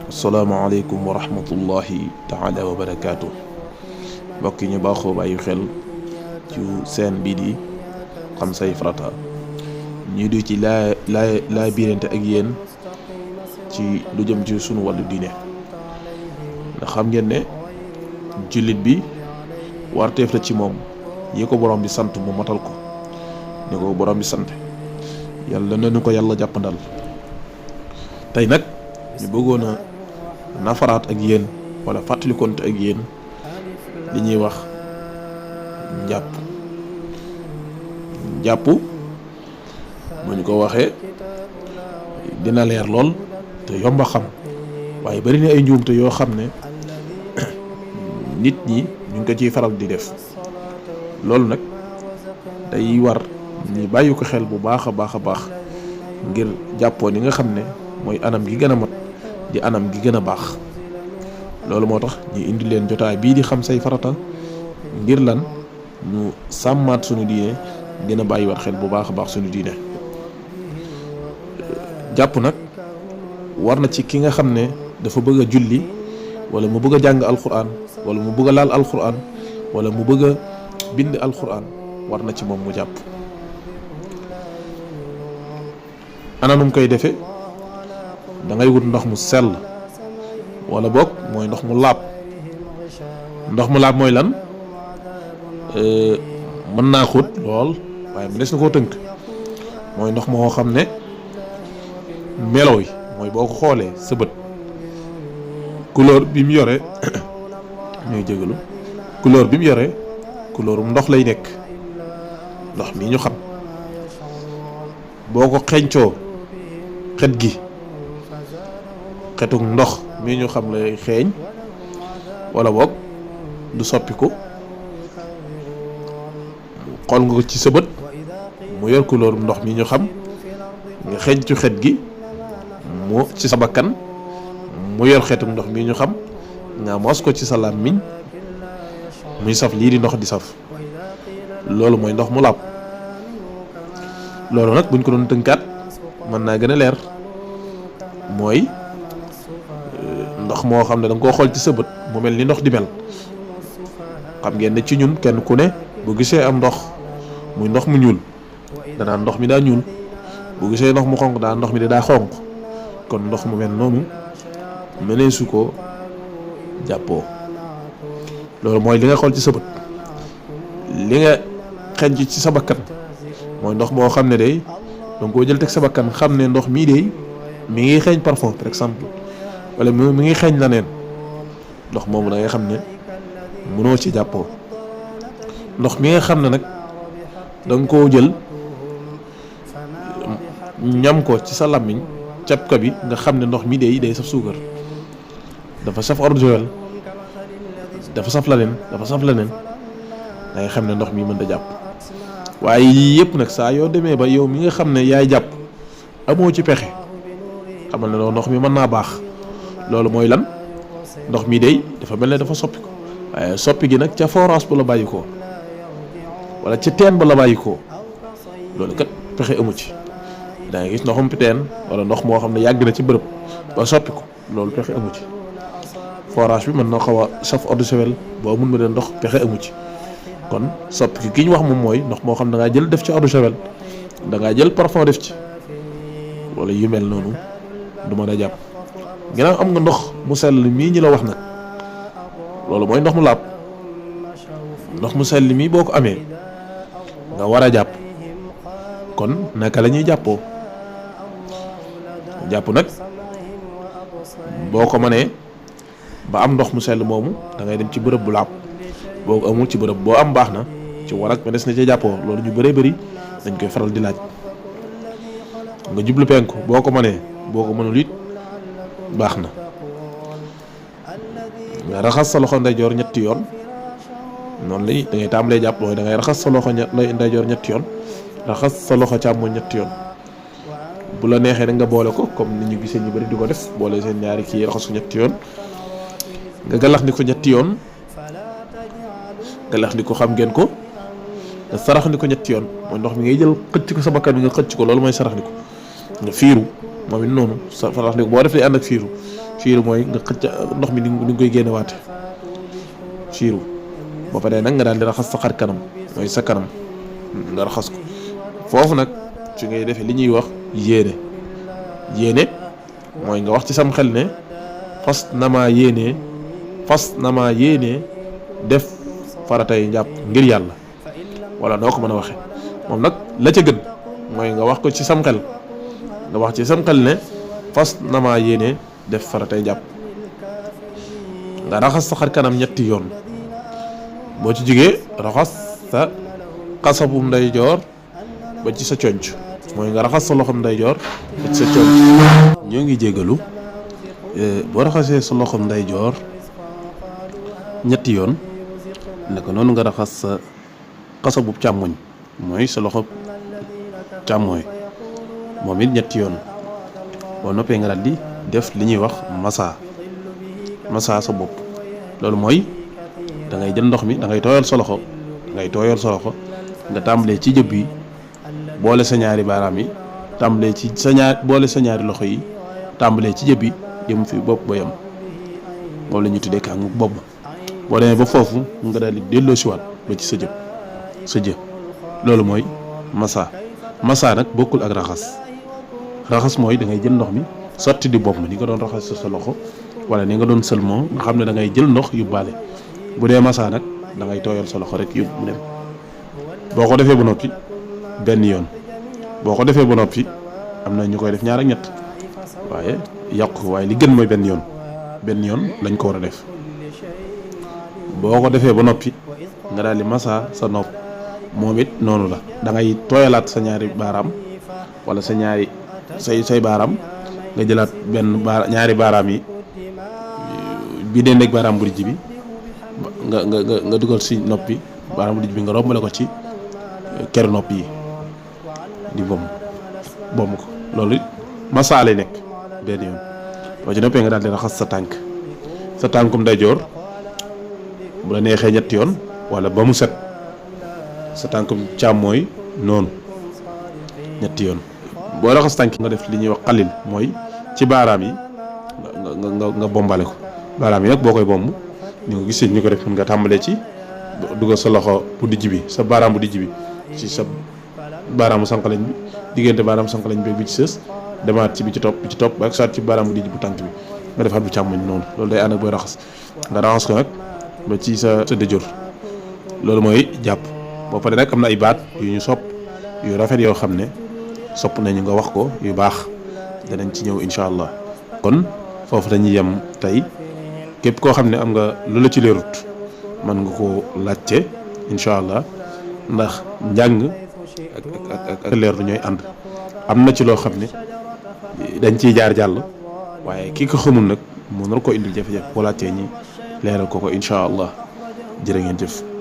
asalaamaaleykum wa rahmatullahi taala wa barakaatu mbokk yi ñu baaxoo bàyyi xel ci seen bii di xam say farata ñu di ci laa biirante ak yéen ci lu jëm ci sunu wàllu diine ndax xam ngeen ne jullit bi warteef la ci moom yi ko borom bi sant mu matal ko ni ko borom bi sant yàlla nañu ko yàlla jàppandal. tey nag ñu bëggoon a nafaraat ak yéen wala fàttalikonte ak yéen li ñuy wax njàpp bu ñu ko waxee dina leer lool te yomb a xam waaye bari na ay njuumte yoo xam ne nit ñi ñu ngi ko ciy faral di def loolu nag day war ñu bàyyi ko xel bu baax a baax ngir jàppoo ni nga xam ne mooy anam gi gën a mat di anam gi gën a baax. loolu moo tax ñu indi leen jotaay bii di xam say farata ngir lan ñu sàmmaat suñu diine gën a bàyyiwaat xel bu baax a baax suñu diine. jàpp nag war na ci ki nga xam ne dafa bëgg a julli wala mu bëgg a jàng alquran wala mu bëgg a laal alquran wala mu bëgg a bind alquran war na ci moom mu jàpp. ana num koy defee da ngay wut ndox mu sell wala boog mooy ndox mu laab. ndox mu laab mooy lan mën naa xóot lool waaye mu des na koo tënk mooy ndox moo xam ne melo yi mooy boo ko xoolee sa bët couleur bi mu yore ñooy jégalu couleur bi mu yore couleuru ndox lay nekk ndox mi ñu xam boo ko xeeñcoo xet gi xetuk ndox mi ñu xam lay xeeñ wala boog du soppiku xool nga ko ci sa bët mu yor couleur ndox mi ñu xam nga xeeñcu xet gi mu ci sa bakkan mu yor xetuk ndox mi ñu xam nga mos ko ci sa làmmiñ muy saf lii di ndox di saf loolu mooy ndox mu laab. loolu nag buñ ko doon tënkaat mën naa gën a leer mooy ndox moo xam ne da nga koo xool ci sa bët mu mel ni ndox di mel. xam ngeen ne ci ñun kenn ku ne bu gisee am ndox muy ndox mu ñuul danaa ndox mi daa ñuul bu gisee ndox mu xonq daa ndox mi daa xonq kon ndox mu mel noonu mënee su ko jàppoo. loolu mooy li nga xool ci sa bët li nga xenc ci sa bakkan mooy ndox moo xam ne day donc koo jël teg sa bakkan xam ne ndox mii day mi ngi xeeñ parfum par exemple wala mi ngi xeeñ la neen ndox moomu da ngay xam ne mënoo ci jàppoo. ndox mi nga xam ne nag da nga koo jël ñam ko ci sa làmmiñ cap ka bi nga xam ne ndox mi day saf suukar dafa saf eau de Javel dafa saf la neen da ngay xam ne ndox mi mën da jàpp. waaye yii yëpp nag saa yoo demee ba yow mi nga xam ne yaay jàpp amoo ci pexe xamal ne ndox mi mën naa baax. loolu mooy lan ndox mi day dafa mel ne dafa soppi ko waaye soppi gi nag ca forage bu la bàyyi ko wala ca teen ba la bàyyi ko loolu kat pexe amu ci. da ngay gis ndoxum teen wala ndox moo xam ne yàgg na ci bërëb ba soppi ko loolu pexe amu ci. forage bi mën na xaw a saf eau de Javel boo mun ma de ndox pexe amu ci. kon soppi ki ñu wax moom mooy ndox moo xam da ngaa jël def ci eau de Javel da ngaa jël parfum def ci wala yu mel noonu du mën a jàpp. ginnaaw am nga ndox mu sell mii ñi la wax nag loolu mooy ndox mu laab. ndox mu sell mii boo ko amee nga war a jàpp kon naka la ñuy jàppoo. jàpp nag boo ko mënee ba am ndox mu sell moomu da ngay dem ci bërëb bu laab. boo ko amul ci bërëb boo am baax na ci war ak ma des na ci jàppoo loolu ñu bëree bëri dañ koy faral di laaj. nga jublu penku boo ko mënee boo ko mënul it baax na. nga raxas sa loxo ndeyjoor ñetti yoon noonu la da ngay tàmbalee jàpp mooy da ngay raxas sa loxo ndeyjoor ñetti yoon raxas sa loxo càmmoñ ñetti yoon. bu la neexee da nga boole ko comme ni ñu gisee ñu bëri di ko def boole seen ñaari kii raxas ko ñetti yoon. nga galax ndi ko ñetti yoon. galax ndi ko xam ngeen ko te sarax ndi ko ñetti yoon mooy ndox mi ngay jël xëcc ko sa bakkan bi nga xëcc ko loolu mooy sarax ndi ko nga fiiru moom it noonu sa farax ndi boo defee ànd ak fiiru mooy nga xëcc ndox mi ni nga koy génne waate fiiru boo paree nag nga daal di raxas sa xar kanam mooy sa kanam nga raxas ko foofu nag ci ngay defee li ñuy wax yéene mooy nga wax ci sam xel ne fas na maa yéenee def faratay njàpp ngir yàlla wala noo ko mën a waxe moom nag la ca gën mooy nga wax ko ci sam xel ne fas na maa yéenee def faratay njàpp nga raxas sa xar kanam ñetti yoon boo ci jógee raxas sa xasabu ndeyjoor ba ci sa conc mooy nga raxas sa loxom ndeyjoor ba ci sa conc ñoo ngi jégalu boo raxasee sa loxom ndeyjoor ñetti yoon naka noonu nga raxas sa xasabu càmmoñ mooy sa loxo càmmooy moom it ñetti yoon boo noppee nga daal di def li ñuy wax massa sa bopp loolu mooy da ngay jël ndox mi da ngay tooyal sa loxo nga tàmbalee ci jëb yi boole sa ñaari baaraam yi tàmbalee ci boole sa ñaari loxo yi tàmbalee ci jëb yi jëm fi bopp ba yam moom la ñu tuddee kàngu bopp boo demee ba foofu nga daal di delloo siwaat ba ci sa jë loolu mooy massa nag bokkul ak raxas mooy da ngay jël ndox mi sotti di bopp ma ni nga doon raxas sa loxo wala ni nga doon sëlmoo nga xam ne da ngay jël ndox yóbbaale bu dee massa nag da ngay tooyal sa loxo rek yóbbu mu dem boo ko defee ba noppi benn yoon boo ko defee ba noppi am na ñu koy def ñaar ak ñett waaye waaye li gën mooy benn yoon lañ ko war a def boo ko defee ba noppi nga daal di massa sa nopp moom it noonu la da ngay tooyalaat sa ñaari baaraam wala sa ñaari say baaraam nga jëlaat ñaari baaraam yi bi dendeeg baaraam bu dijj bi nga dugal si nopp bi baaraam bu dijj bi nga rombale ko ci keru nopp yi di bomb ko loolu massa lay nekk benn yoon boo ci noppee nga daal di raxas sa tànkum ndeyjoor bu la neexee ñetti yoon wala ba mu set sa tànkum càmmooy noonu ñetti yoon boo raxas tànk nga def li ñuy wax xalil mooy ci baaraam yi nga bombale ko baaraam yi nag boo koy bomb ni nga gisee ñu ko def nga tàmbalee ci dugal sa loxo bu dijj bi sa baaraam bu dijj bi ci sa baaraamu sànqaleñ bi diggante baaraamu sànqaleñ bi ci sës demaat ci bi ci topp ba ak saat ci baaraam bu dijj bu tànk bi nga defaat bu càmmoñ noonu loolu day ànd ak booy raxas nga raxas ko nag ba ci sa dëjër loolu mooy jàpp boo paree nag am na ay baat yu ñu sopp yu rafet yoo xam ne sopp nañu nga wax ko yu baax danañ ci ñëw incha allah kon foofu dañuy yem tey képp koo xam ne am nga lu la ci leerut mën nga ko laajte incha allah ndax njàng ak leer du ñooy ànd am na ci loo xam ne dañ ciy jaar jàll waaye ki ko xamul nag mu nar ko indil jafe-jafe boo laajtee ñi leeral ko incha allah jërë ngeen jëf.